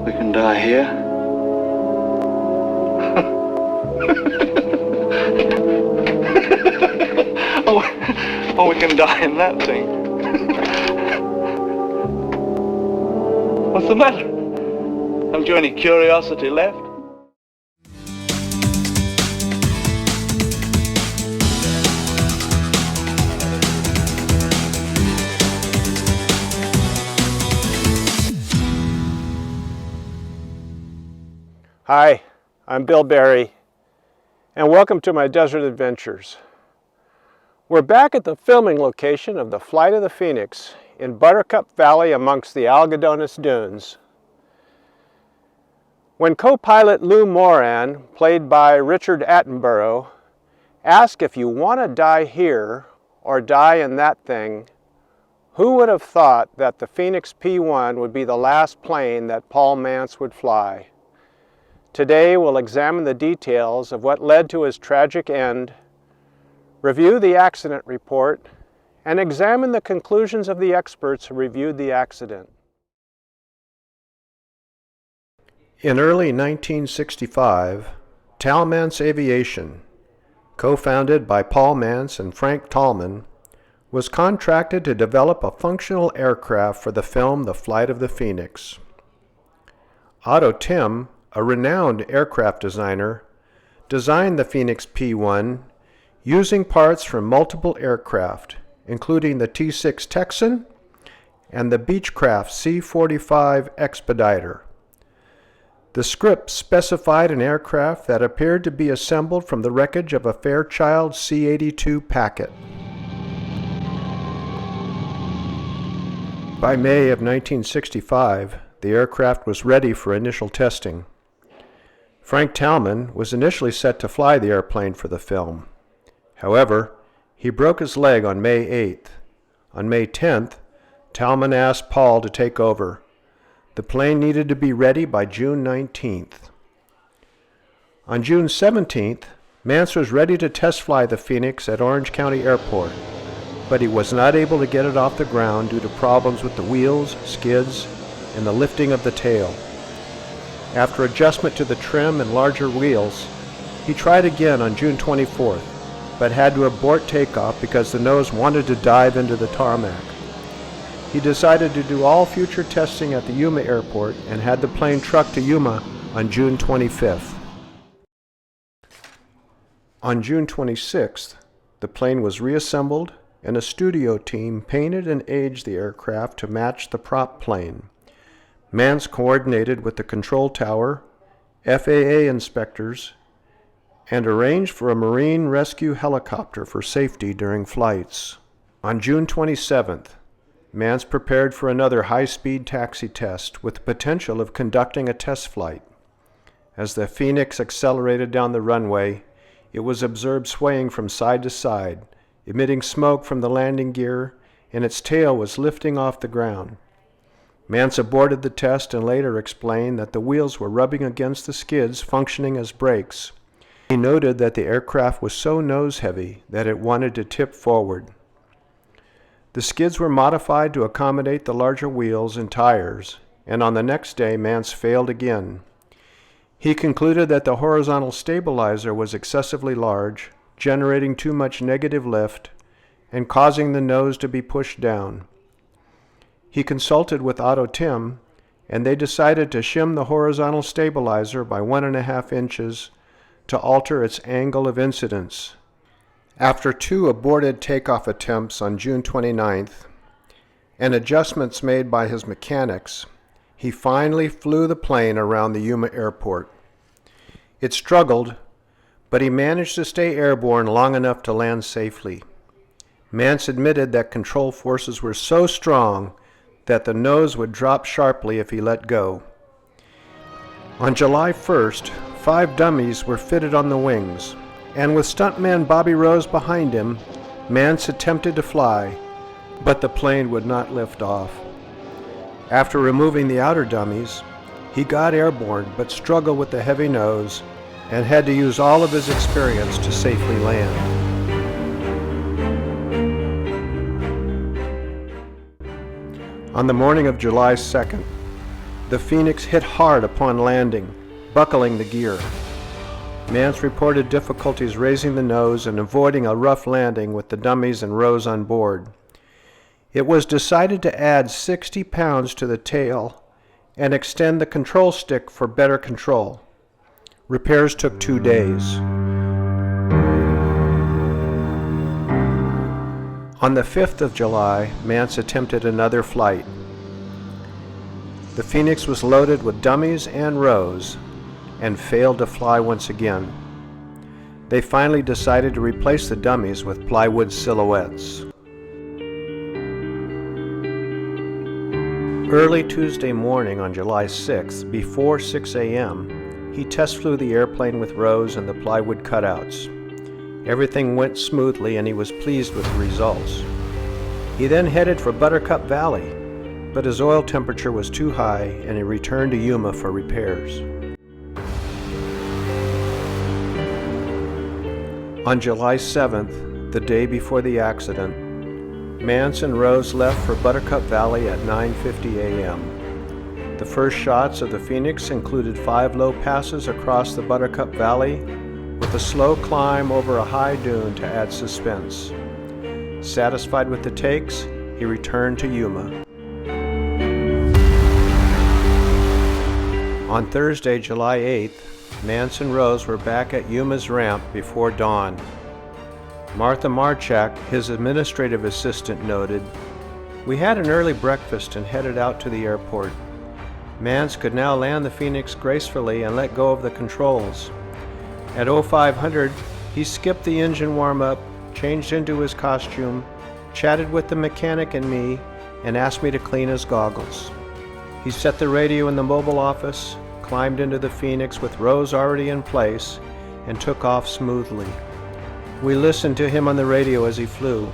We can die here. Oh, we can die in that thing. What's the matter? Haven't you any curiosity left? Hi, I'm Bill Barry, and welcome to my desert adventures. We're back at the filming location of the Flight of the Phoenix in Buttercup Valley amongst the Algodones Dunes. When co-pilot Lou Moran, played by Richard Attenborough, asked if you want to die here or die in that thing, who would have thought that the Phoenix P-1 would be the last plane that Paul Mantz would fly? Today we'll examine the details of what led to his tragic end, review the accident report, and examine the conclusions of the experts who reviewed the accident. In early 1965, Tal Mantz Aviation, co-founded by Paul Mantz and Frank Tallman, was contracted to develop a functional aircraft for the film The Flight of the Phoenix. Otto Timm, a renowned aircraft designer, designed the Phoenix P-1 using parts from multiple aircraft, including the T-6 Texan and the Beechcraft C-45 Expediter. The script specified an aircraft that appeared to be assembled from the wreckage of a Fairchild C-82 Packet. By May of 1965, the aircraft was ready for initial testing. Frank Tallman was initially set to fly the airplane for the film. However, he broke his leg on May 8th. On May 10th, Tallman asked Paul to take over. The plane needed to be ready by June 19th. On June 17th, Mantz was ready to test fly the Phoenix at Orange County Airport, but he was not able to get it off the ground due to problems with the wheels, skids, and the lifting of the tail. After adjustment to the trim and larger wheels, he tried again on June 24th, but had to abort takeoff because the nose wanted to dive into the tarmac. He decided to do all future testing at the Yuma airport and had the plane trucked to Yuma on June 25th. On June 26th, the plane was reassembled and a studio team painted and aged the aircraft to match the prop plane. Mantz coordinated with the control tower, FAA inspectors, and arranged for a Marine rescue helicopter for safety during flights. On June 27th, Mantz prepared for another high-speed taxi test with the potential of conducting a test flight. As the Phoenix accelerated down the runway, it was observed swaying from side to side, emitting smoke from the landing gear, and its tail was lifting off the ground. Mantz aborted the test and later explained that the wheels were rubbing against the skids, functioning as brakes. He noted that the aircraft was so nose-heavy that it wanted to tip forward. The skids were modified to accommodate the larger wheels and tires, and on the next day Mantz failed again. He concluded that the horizontal stabilizer was excessively large, generating too much negative lift, and causing the nose to be pushed down. He consulted with Otto Timm, and they decided to shim the horizontal stabilizer by 1.5 inches to alter its angle of incidence. After 2 aborted takeoff attempts on June 29th, and adjustments made by his mechanics, he finally flew the plane around the Yuma airport. It struggled, but he managed to stay airborne long enough to land safely. Mantz admitted that control forces were so strong that the nose would drop sharply if he let go. On July 1st, 5 dummies were fitted on the wings, and with stuntman Bobby Rose behind him, Mantz attempted to fly, but the plane would not lift off. After removing the outer dummies, he got airborne but struggled with the heavy nose and had to use all of his experience to safely land. On the morning of July 2nd, The Phoenix hit hard upon landing, buckling the gear. Mantz reported difficulties raising the nose and avoiding a rough landing with the dummies and Rose on board. It was decided to add 60 pounds to the tail and extend the control stick for better control. Repairs took 2 days. On the 5th of July, Mantz attempted another flight. The Phoenix was loaded with dummies and Rose and failed to fly once again. They finally decided to replace the dummies with plywood silhouettes. Early Tuesday morning on July 6th, before 6 a.m., he test flew the airplane with Rose and the plywood cutouts. Everything went smoothly and he was pleased with the results. He then headed for Buttercup Valley, but his oil temperature was too high and he returned to Yuma for repairs. On July 7th, the day before the accident, Mantz and Rose left for Buttercup Valley at 9:50 a.m. The first shots of the Phoenix included 5 low passes across the Buttercup Valley with a slow climb over a high dune to add suspense. Satisfied with the takes, he returned to Yuma. On Thursday, July 8th, Mantz and Rose were back at Yuma's ramp before dawn. Martha Marchak, his administrative assistant, noted, "We had an early breakfast and headed out to the airport. Mantz could now land the Phoenix gracefully and let go of the controls. At 0500, he skipped the engine warm-up, changed into his costume, chatted with the mechanic and me, and asked me to clean his goggles. He set the radio in the mobile office, climbed into the Phoenix with Rose already in place, and took off smoothly. We listened to him on the radio as he flew.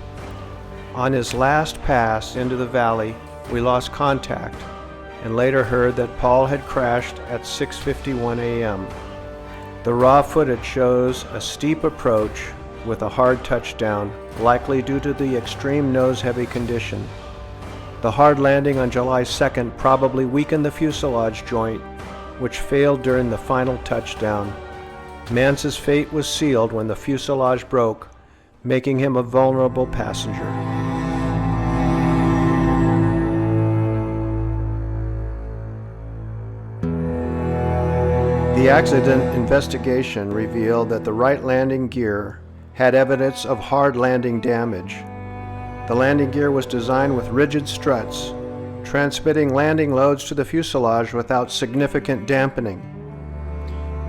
On his last pass into the valley, we lost contact and later heard that Paul had crashed at 6:51 a.m. The raw footage shows a steep approach with a hard touchdown, likely due to the extreme nose-heavy condition. The hard landing on July 2nd probably weakened the fuselage joint, which failed during the final touchdown. Mantz's fate was sealed when the fuselage broke, making him a vulnerable passenger. The accident investigation revealed that the right landing gear had evidence of hard landing damage. The landing gear was designed with rigid struts, transmitting landing loads to the fuselage without significant dampening.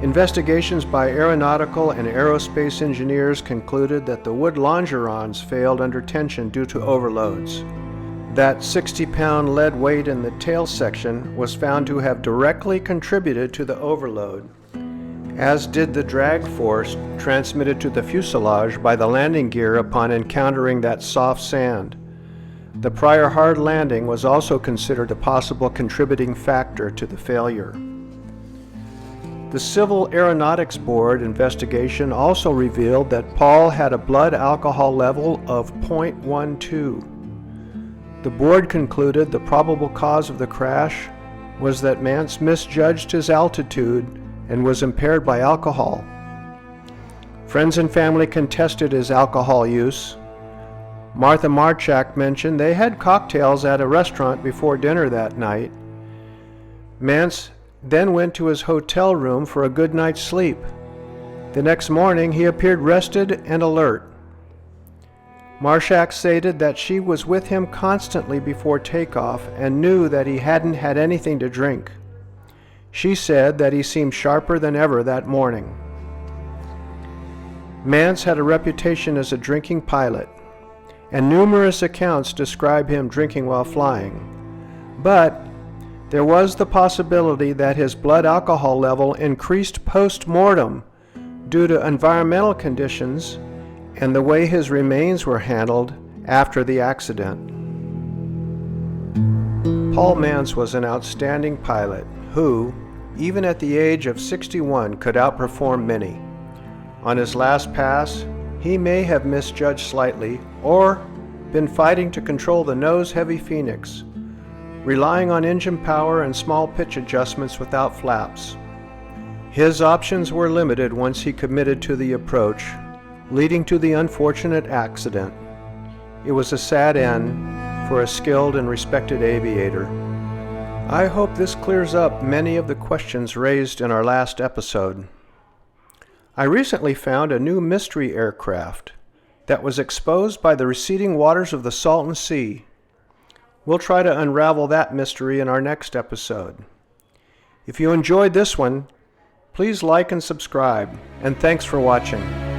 Investigations by aeronautical and aerospace engineers concluded that the wood longerons failed under tension due to overloads. That 60-pound lead weight in the tail section was found to have directly contributed to the overload, as did the drag force transmitted to the fuselage by the landing gear upon encountering that soft sand. The prior hard landing was also considered a possible contributing factor to the failure. The Civil Aeronautics Board investigation also revealed that Paul had a blood alcohol level of 0.12. The board concluded the probable cause of the crash was that Mantz misjudged his altitude and was impaired by alcohol. Friends and family contested his alcohol use. Martha Marchak mentioned they had cocktails at a restaurant before dinner that night. Mantz then went to his hotel room for a good night's sleep. The next morning, he appeared rested and alert. Marchak stated that she was with him constantly before takeoff and knew that he hadn't had anything to drink. She said that he seemed sharper than ever that morning. Mantz had a reputation as a drinking pilot, and numerous accounts describe him drinking while flying. But there was the possibility that his blood alcohol level increased post-mortem due to environmental conditions and the way his remains were handled after the accident. Paul Mantz was an outstanding pilot who, even at the age of 61, could outperform many. On his last pass, he may have misjudged slightly or been fighting to control the nose-heavy Phoenix, relying on engine power and small pitch adjustments without flaps. His options were limited once he committed to the approach, leading to the unfortunate accident. It was a sad end for a skilled and respected aviator. I hope this clears up many of the questions raised in our last episode. I recently found a new mystery aircraft that was exposed by the receding waters of the Salton Sea. We'll try to unravel that mystery in our next episode. If you enjoyed this one, please like and subscribe, and thanks for watching.